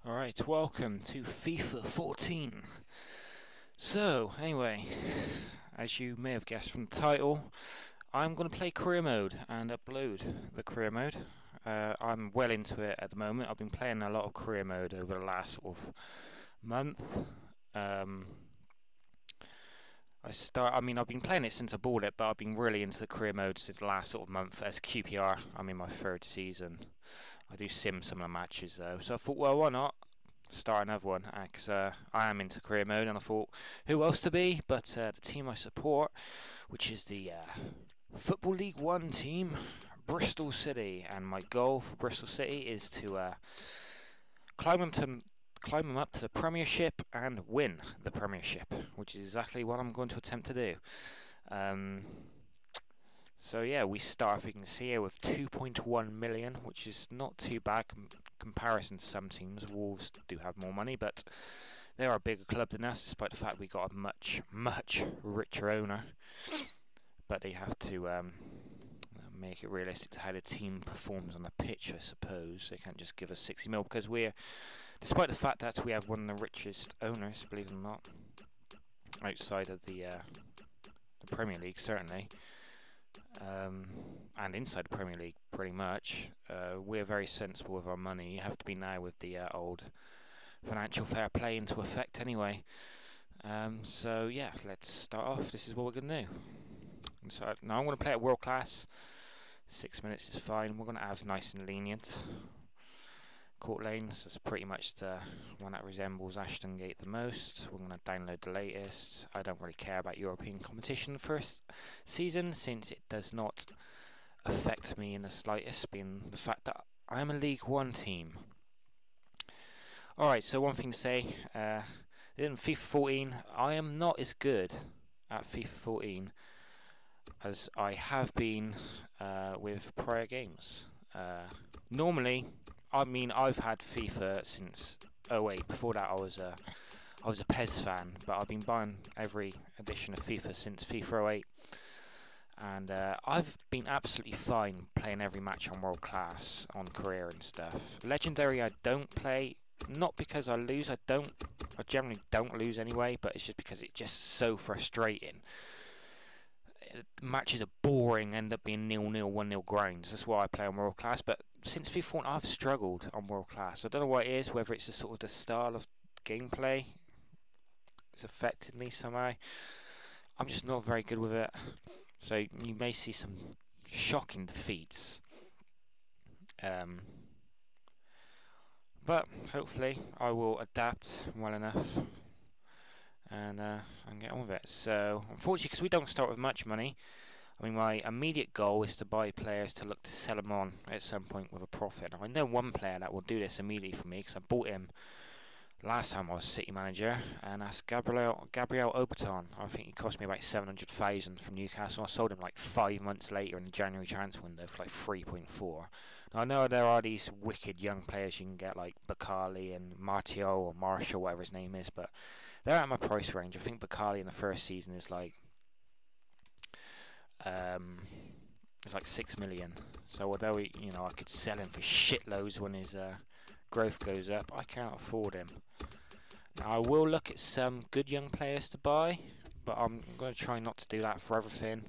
Alright, welcome to FIFA 14. So, anyway, as you may have guessed from the title, I'm going to play career mode and upload the career mode. I'm well into it at the moment. I've been playing a lot of career mode over the last sort of month. I've been playing it since I bought it, but I've been really into the career mode since the last sort of month. As QPR, I'm in my third season. I do sim some of the matches though, so I thought, well, why not start another one? Because I am into career mode, and I thought, who else to be but the team I support, which is the Football League One team, Bristol City. And my goal for Bristol City is to climb them up to the Premiership and win the Premiership, which is exactly what I'm going to attempt to do. So yeah, we start, if you can see here, with 2.1 million, which is not too bad comparison to some teams. Wolves do have more money, but they are a bigger club than us, despite the fact we got a much richer owner. But they have to make it realistic to how the team performs on the pitch, I suppose. They can't just give us 60 mil, because despite the fact that we have one of the richest owners, believe it or not, outside of the Premier League, certainly, and inside the Premier League, pretty much, we're very sensible with our money. You have to be now with the old financial fair play into effect anyway. So yeah, let's start off. This is what we're going to do. So now I'm going to play at world class. 6 minutes is fine. We're going to have nice and lenient court lanes. That's pretty much the one that resembles Ashton Gate the most. We're going to download the latest. I don't really care about European competition the first season, since it does not affect me in the slightest, being the fact that I am a League One team. Alright, so one thing to say, in FIFA 14, I am not as good at FIFA 14 as I have been with prior games. Normally, I've had FIFA since '08. Before that, I was a PES fan, but I've been buying every edition of FIFA since FIFA '08, and I've been absolutely fine playing every match on world class, on career and stuff. Legendary, I don't play. Not because I lose. I generally don't lose anyway, but it's just because it's just so frustrating. Matches are boring, end up being 0-0, 1-0 grinds. That's why I play on world class. But since FIFA 14, I've struggled on world class. I don't know what it is, whether it's the style of gameplay. It's affected me somehow. I'm just not very good with it. So you may see some shocking defeats. But hopefully I will adapt well enough and get on with it. So unfortunately, because we don't start with much money, my immediate goal is to buy players to look to sell them on at some point with a profit. Now, I know one player that will do this immediately for me, because I bought him last time I was City manager, and that's Gabriel Oberton. I think he cost me about 700,000 from Newcastle. I sold him like 5 months later in the January transfer window for like 3.4. Now, I know there are these wicked young players you can get, like Bakali and Martial or Marshall, whatever his name is, but they're at my price range. I think Bakali in the first season is like it's like 6 million. So although I could sell him for shitloads when his growth goes up, I can't afford him. Now, I will look at some good young players to buy, but I'm going to try not to do that for everything.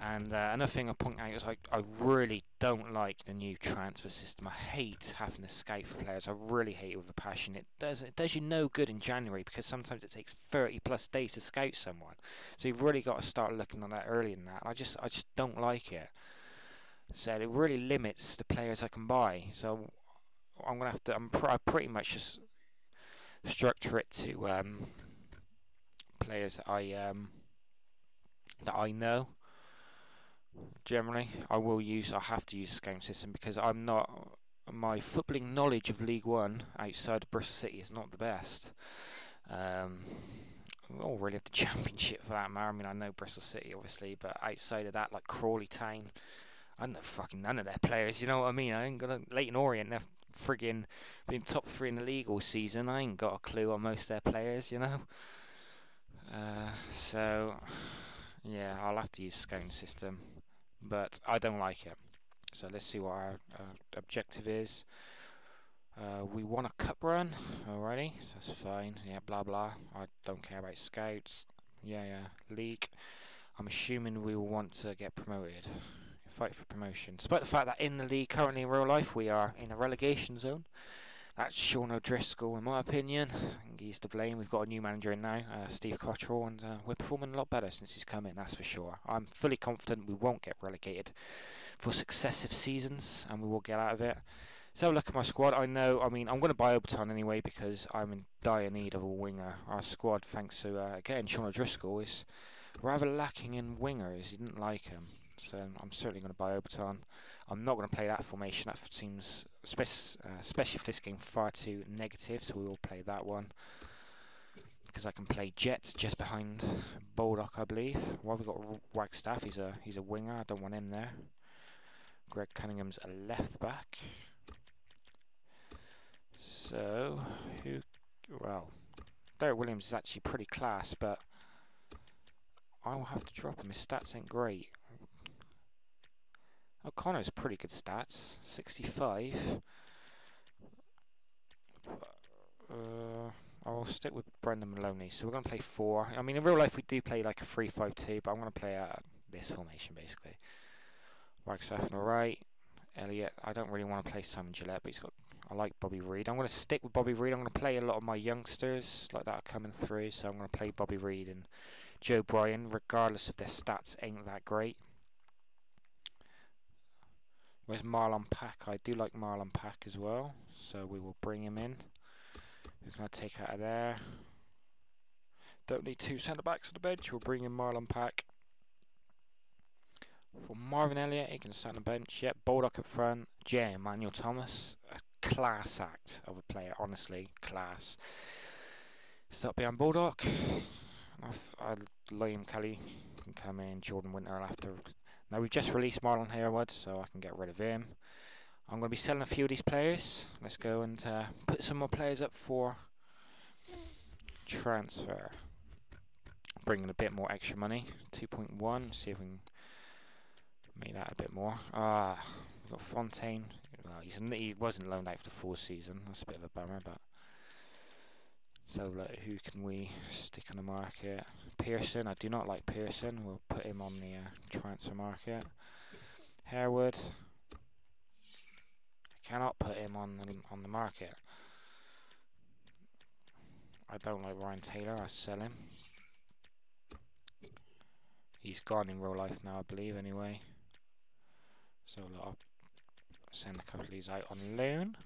And another thing I point out is I really don't like the new transfer system. I hate having to scout for players. I really hate it with a passion. It does you no good in January, because sometimes it takes 30 plus days to scout someone. So you've really got to start looking on that earlier than that. I just don't like it. So it really limits the players I can buy. So I'm gonna have to. I pretty much just structure it to players that I know. Generally, I have to use a scouting system, because my footballing knowledge of League One outside of Bristol City is not the best. Or really of the Championship for that matter. I know Bristol City obviously, but outside of that, like Crawley Town, I know fucking none of their players. You know what I mean? I ain't got Leighton Orient. They're friggin' been top 3 in the league all season. I ain't got a clue on most of their players. So yeah, I'll have to use scouting system, but I don't like it. So let's see what our objective is. We won a cup run already, so that's fine. Yeah, blah blah. I don't care about scouts. Yeah, league. I'm assuming we will want to get promoted. Fight for promotion. Despite the fact that in the league currently in real life we are in a relegation zone. That's Sean O'Driscoll, in my opinion. I think he's to blame. We've got a new manager in now, Steve Cottrell, and we're performing a lot better since he's come in, that's for sure. I'm fully confident we won't get relegated for successive seasons, and we will get out of it. So look at my squad. I'm going to buy Oberton anyway because I'm in dire need of a winger. Our squad, thanks to, again, Sean O'Driscoll, is rather lacking in wingers. He didn't like him. So I'm certainly going to buy Oberton. I'm not going to play that formation. That seems, especially for this game, far too negative. So we will play that one. Because I can play Jet just behind Baldock, I believe. Well, we've got Wagstaff. He's a winger. I don't want him there. Greg Cunningham's a left back. So, Derek Williams is actually pretty class, but I will have to drop him. His stats ain't great. O'Connor's pretty good stats. 65. I'll stick with Brendan Maloney. So we're going to play 4. I mean, in real life we do play like a 3-5-2, but I'm going to play this formation basically. Wagstaff on the right. Elliott. I don't really want to play Simon Gillette, but I like Bobby Reid. I'm going to stick with Bobby Reid. I'm going to play a lot of my youngsters like that are coming through. So I'm going to play Bobby Reid and Joe Bryan, regardless of their stats ain't that great. Where's Marlon Pack? I do like Marlon Pack as well, so we will bring him in. Who can I take out of there? Don't need 2 centre backs on the bench. We'll bring in Marlon Pack. For Marvin Elliott, he can start on the bench. Yep, Baldock up front. J. Emmanuel Thomas, a class act of a player, honestly, class. Start behind Baldock. Liam Kelly can come in. Jordan Winter will have to. Now we've just released Marlon Harewood, so I can get rid of him. I'm going to be selling a few of these players. Let's go and put some more players up for transfer. Bringing a bit more extra money. 2.1. See if we can make that a bit more. We've got Fontaine. Well, he wasn't loaned out for the full season. That's a bit of a bummer, but. So who can we stick on the market? Pearson. I do not like Pearson. We'll put him on the transfer market. Harewood. I cannot put him on the market. I don't like Ryan Taylor. I'll sell him. He's gone in real life now, I believe, anyway. So I'll send a couple of these out on loan.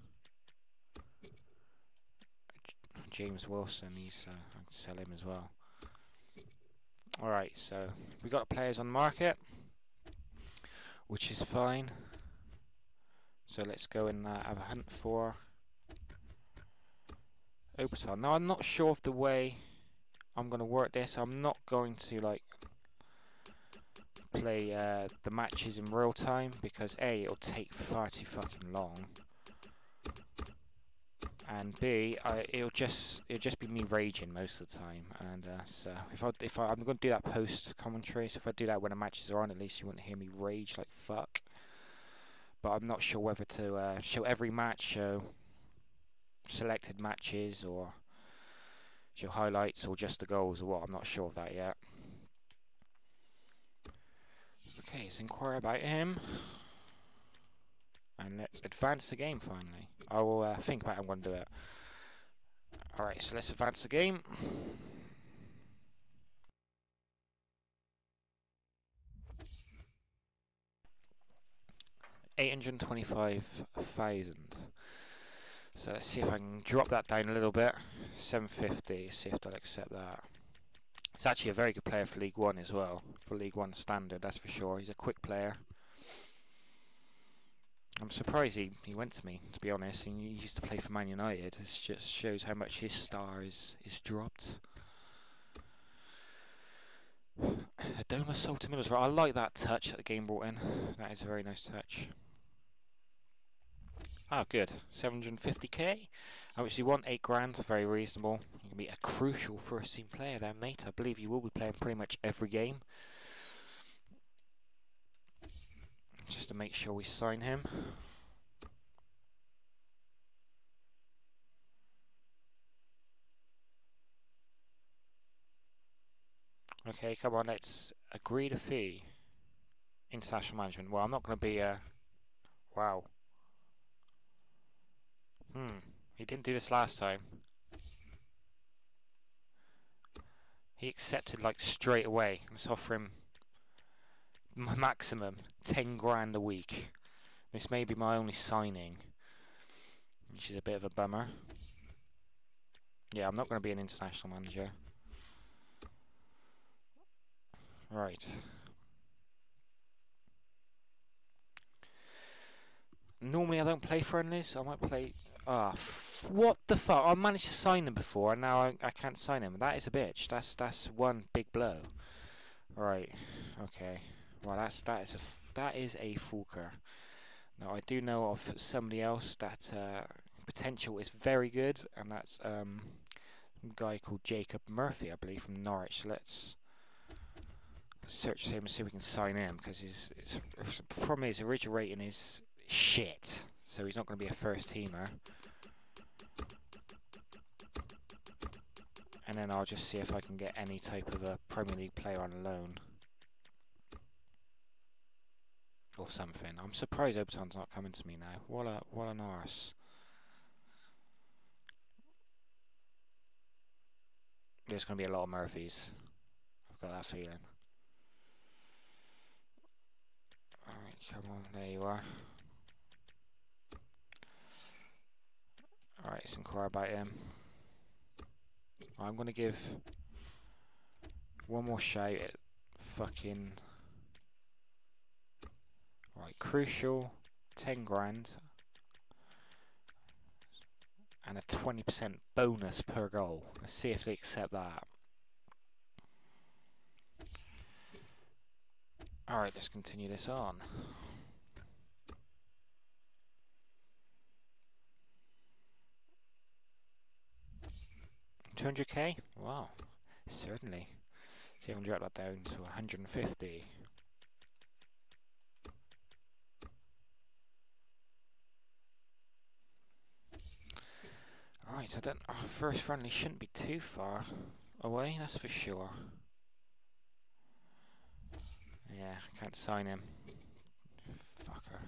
James Wilson, I can sell him as well. Alright, so we got players on the market, which is fine. So let's go and have a hunt for Oberton. Now I'm not sure of the way I'm going to work this. I'm not going to play the matches in real time because A, it'll take far too fucking long. And B, it'll just be me raging most of the time, and so I'm going to do that post commentary. So if I do that when the matches are on, at least you wouldn't hear me rage like fuck. But I'm not sure whether to show every match, show selected matches, or show highlights, or just the goals, or what. I'm not sure of that yet. Okay, let's inquire about him. And let's advance the game finally. I will think about how I'm going to do it. Alright, so let's advance the game. $825,000. So let's see if I can drop that down a little bit. 750. See if they'll accept that. It's actually a very good player for League One as well. For League One standard, that's for sure. He's a quick player. I'm surprised he went to me, to be honest. He used to play for Man United. This just shows how much his star is dropped. Adoma Salter Miller's right. I like that touch that the game brought in. That is a very nice touch. Ah, good. 750k. Obviously, you want 8 grand. Very reasonable. You can be a crucial first-team player there, mate. I believe you will be playing pretty much every game. Just to make sure we sign him. Okay, come on, let's agree to fee. International management. Well, I'm not going to be a... Wow. He didn't do this last time. He accepted like straight away. Let's offer him my maximum 10 grand a week. This may be my only signing, which is a bit of a bummer. Yeah, I'm not going to be an international manager. Right. Normally I don't play friendlies. I might play... Ah, what the fuck? I managed to sign them before, and now I can't sign them. That is a bitch. That's one big blow. Right. Okay. Well, that is a fulker. Now I do know of somebody else that potential is very good, and that's a guy called Jacob Murphy, I believe, from Norwich. So let's search him and see if we can sign him, because his problem is his original rating is shit, so he's not going to be a first teamer. And then I'll just see if I can get any type of a Premier League player on loan or something. I'm surprised Oberton's not coming to me now. What an arse. There's going to be a lot of Murphys. I've got that feeling. Alright, come on, there you are. Alright, let's inquire about him. I'm going to give one more shout at fucking... Right, crucial, 10 grand. And a 20% bonus per goal. Let's see if they accept that. Alright, let's continue this on. 200k? Wow, certainly. See if I can drop that down to 150. Alright, our first friendly shouldn't be too far away, that's for sure. Yeah, can't sign him. Fucker.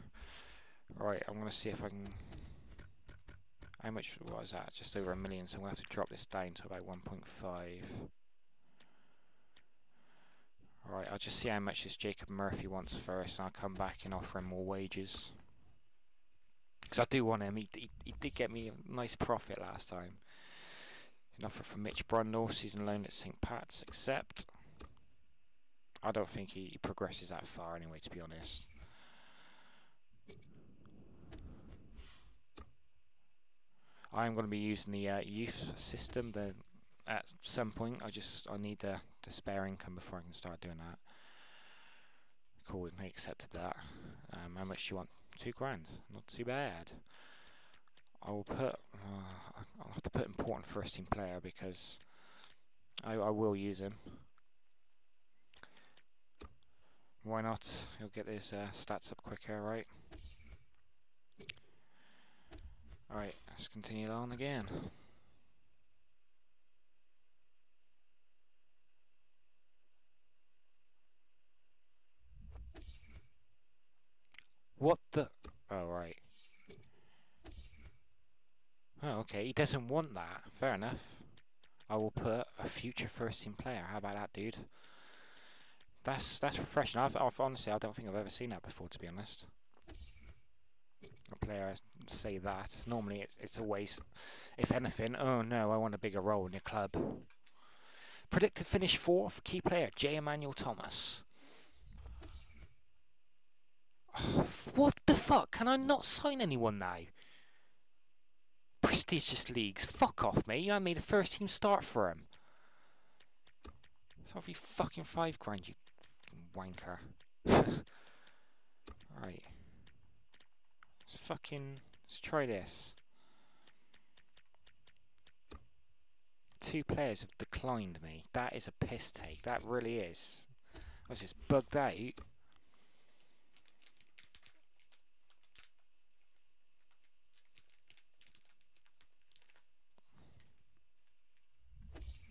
Alright, I'm gonna see if I can... How much was that? Just over $1 million, so I'm gonna have to drop this down to about 1.5. Alright, I'll just see how much this Jacob Murphy wants first, and I'll come back and offer him more wages. Because I do want him. He did get me a nice profit last time. An offer from Mitch Brundle, season loan at St. Pat's, accept. I don't think he progresses that far anyway, to be honest. I'm going to be using the youth system at some point. I need the spare income before I can start doing that. Cool, they accepted that. How much do you want? 2 grand. Not too bad. I'll have to put important first team player because I will use him. Why not? He'll get his stats up quicker, right? Alright, let's continue on again. What the? Oh, right. Oh, okay, he doesn't want that. Fair enough. I will put a future first team player. How about that, dude? That's refreshing. I've honestly, I don't think I've ever seen that before, to be honest. A player say that. Normally, it's always, if anything, oh no, I want a bigger role in your club. Predicted finish 4th, key player J. Emmanuel Thomas. Oh, what the fuck? Can I not sign anyone now? Prestigious leagues. Fuck off, mate. I made a first team start for him. So I'll be fucking 5 grand, you wanker. Right. Let's try this. 2 players have declined me. That is a piss take. That really is. I was just bugged out.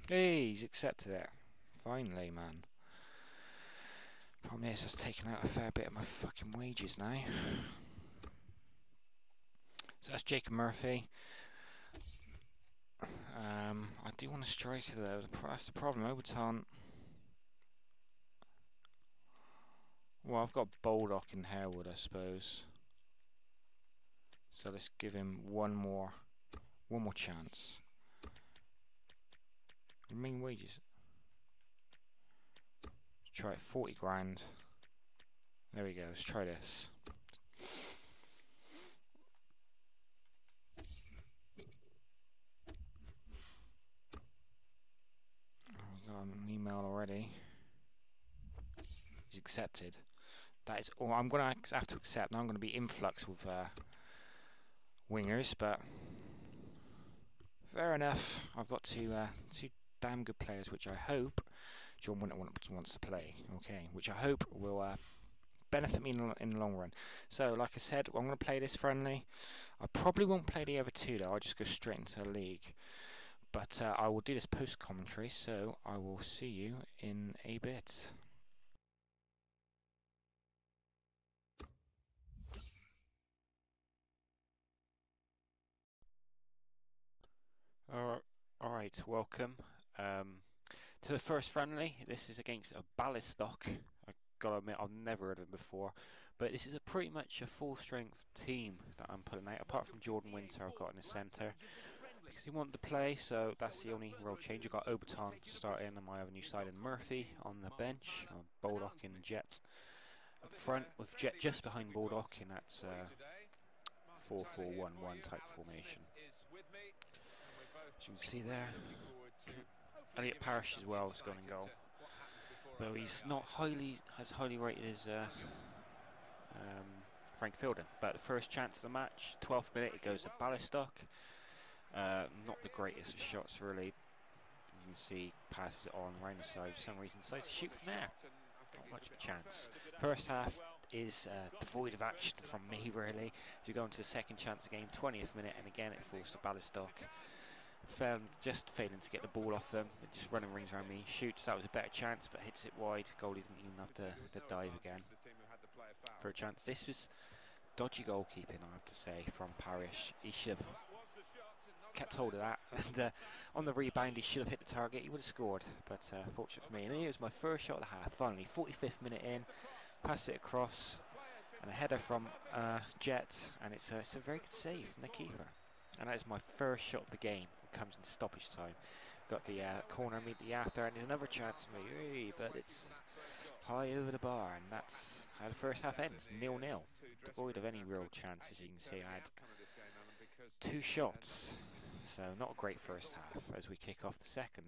Hey, he's accepted it. Finally, man. Problem is, that's taking out a fair bit of my fucking wages now. So that's Jacob Murphy. I do want a striker though. That's the problem. Overton. Well, I've got Baldock in Harewood, I suppose. So let's give him one more chance. Remaining wages. Let's try it. 40 grand. There we go. Let's try this. We got an email already. He's accepted. That is all. I'm gonna have to accept. Now I'm gonna be influx with wingers, but fair enough. I've got two damn good players, which I hope John Winter wants to play. Okay, which I hope will benefit me in the long run. So, like I said, I'm going to play this friendly. I probably won't play the other two though. I'll just go straight into the league. But I will do this post commentary. So I will see you in a bit. Alright, welcome to the first friendly. This is against a Ballistock. I gotta admit, I've never heard of it before, but this is pretty much a full strength team that I'm putting out, apart from Jordan Winter I've got in the centre, because he wanted to play, so that's the only real change. I've got Oberton starting on my other new side and Murphy on the bench, Baldock and Jet up front, with Jet just behind Baldock, and that's 4-4-1-1 type formation. As you can see there, Elliot Parrish as well has gone in goal, though he's not as highly rated as Frank Filden. But the first chance of the match, 12th minute, it goes to Ballistock. Not the greatest of shots really. You can see passes it on around the side. For some reason decides to shoot from there. Not much of a chance. First half is devoid of action from me really. As we go into the second chance of the game, 20th minute, and again it falls to Ballistock. Just failing to get the ball off them, just running rings around me, shoots. That was a better chance, but hits it wide. Goalie didn't even have to dive again for a chance. This was dodgy goalkeeping, I have to say, from Parrish. He should have kept hold of that, and on the rebound he should have hit the target. He would have scored, but fortunate for me. And here was my first shot of the half. Finally, 45th minute in, pass it across, and a header from Jet, and it's a very good save from the keeper. And that is my first shot of the game. It comes in stoppage time. Got the corner immediately after, and there's another chance for me, but it's high over the bar, and that's how the first half ends, 0-0. Devoid of any real chances. You can see I had 2 shots, so not a great first half as we kick off the second.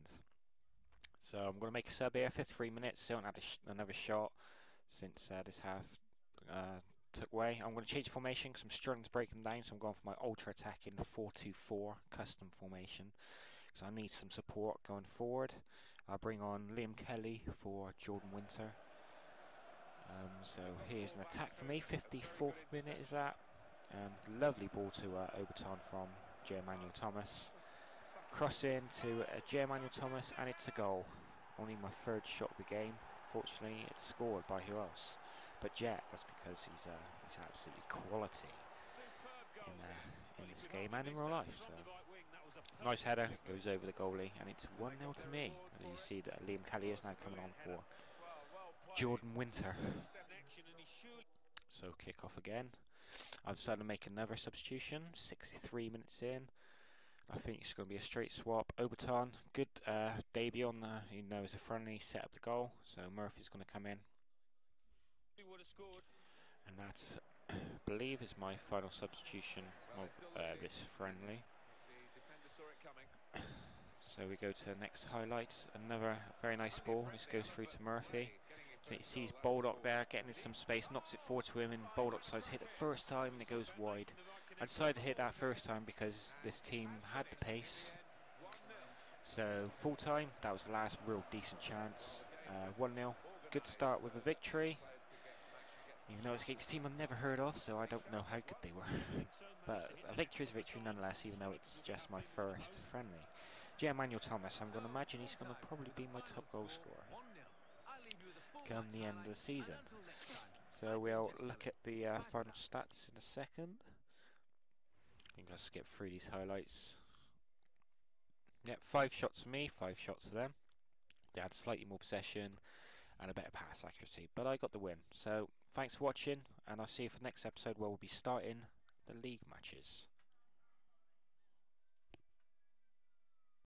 So I'm going to make a sub here, 53 minutes, still haven't had another shot since this half took away. I'm going to change formation because I'm struggling to break them down, so I'm going for my ultra attacking 4-2-4 custom formation because I need some support going forward. I'll bring on Liam Kelly for Jordan Winter. So here's an attack for me. 54th minute is that. Lovely ball to Oberton from J. Emmanuel Thomas. Cross in to J. Emmanuel Thomas, and it's a goal. Only my 3rd shot of the game. Fortunately, it's scored by who else? But Jet. That's because he's absolutely quality in this game and in real life. So nice header, goes over the goalie, and it's 1-0 to me. And you see that Liam Kelly is now coming on for Jordan Winter. So kick off again. I've decided to make another substitution. 63 minutes in. I think it's going to be a straight swap. Oberton, good debut on the, you know, as a friendly, set up the goal. So Murphy's going to come in. And that's, I believe, is my final substitution of this friendly. So we go to the next highlights. Another very nice ball. This goes through to Murphy. So he sees Baldock there, getting in some space, knocks it forward to him, and Baldock decides to hit it first time, and it goes wide. I decided to hit that first time because this team had the pace. So full time, that was the last real decent chance. 1-0. Good start with a victory. Even though it's against a team I've never heard of, so I don't know how good they were. But a victory is a victory nonetheless, even though it's just my first friendly. J. Emmanuel Thomas, I'm going to imagine he's going to probably be my top goal scorer. come the end of the season. So we'll look at the final stats in a second. I think I'll skip through these highlights. Yep, 5 shots for me, 5 shots for them. They had slightly more possession and a better pass accuracy, but I got the win. So thanks for watching, and I'll see you for the next episode where we'll be starting the league matches.